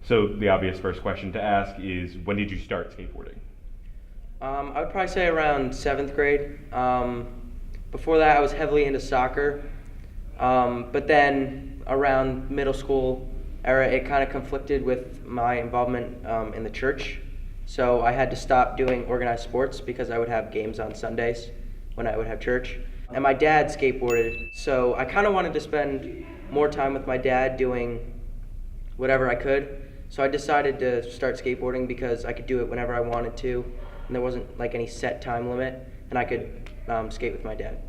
So the obvious first question to ask is, when did you start skateboarding? I would probably say around 7th grade. Before that, I was heavily into soccer. But then around middle school era, it kind of conflicted with my involvement in the church. So I had to stop doing organized sports because I would have games on Sundays when I would have church. And my dad skateboarded, so I kind of wanted to spend more time with my dad doing whatever I could. So I decided to start skateboarding because I could do it whenever I wanted to, and there wasn't like any set time limit, and I could skate with my dad.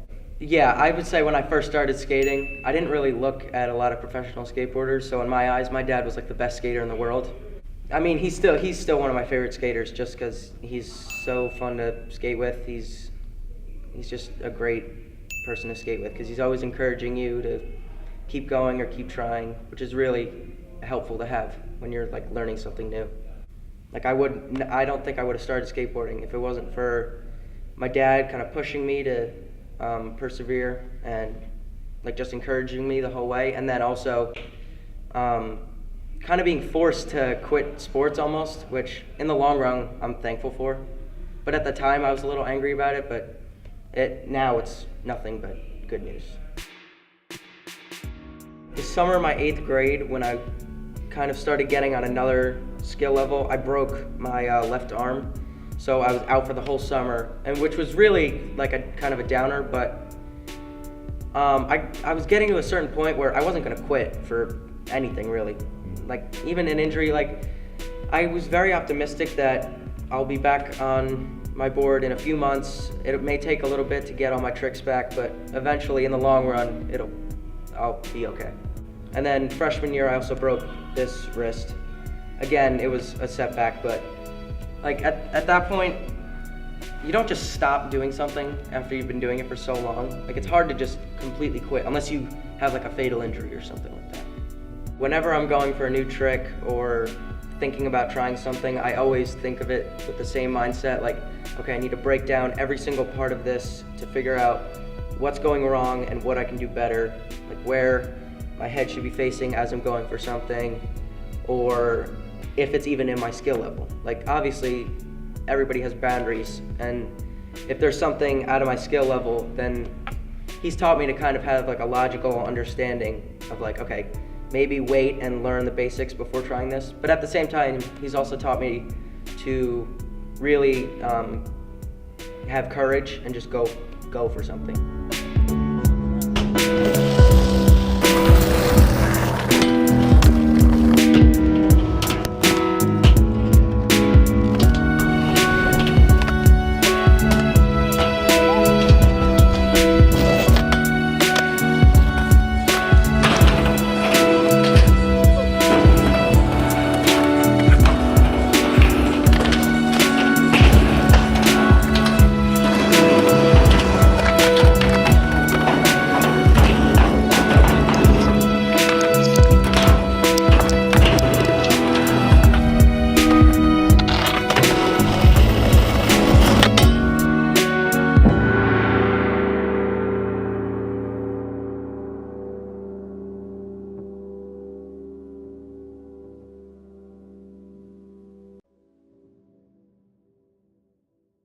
Yeah, I would say when I first started skating, I didn't really look at a lot of professional skateboarders, so in my eyes, my dad was like the best skater in the world. I mean, he's still one of my favorite skaters just because he's so fun to skate with. He's just a great person to skate with because he's always encouraging you to keep going or keep trying, which is really helpful to have when you're like learning something new. Like I don't think I would have started skateboarding if it wasn't for my dad kind of pushing me to persevere and like just encouraging me the whole way, and then also kind of being forced to quit sports almost, which in the long run I'm thankful for. But at the time I was a little angry about it, but now it's nothing but good news. The summer of my 8th grade, when I kind of started getting on another skill level, I broke my left arm. So I was out for the whole summer, and which was really like a kind of a downer, but I was getting to a certain point where I wasn't gonna quit for anything really. Like even an injury, like I was very optimistic that I'll be back on my board in a few months. It may take a little bit to get all my tricks back, but eventually in the long run, I'll be okay. And then freshman year, I also broke this wrist. Again, it was a setback, but like at that point, you don't just stop doing something after you've been doing it for so long. Like it's hard to just completely quit unless you have like a fatal injury or something like that. Whenever I'm going for a new trick or thinking about trying something, I always think of it with the same mindset, like, okay, I need to break down every single part of this to figure out what's going wrong and what I can do better, like where my head should be facing as I'm going for something, or if it's even in my skill level. Like obviously everybody has boundaries, and if there's something out of my skill level, then he's taught me to kind of have like a logical understanding of like, okay, maybe wait and learn the basics before trying this. But at the same time, he's also taught me to really have courage and just go for something.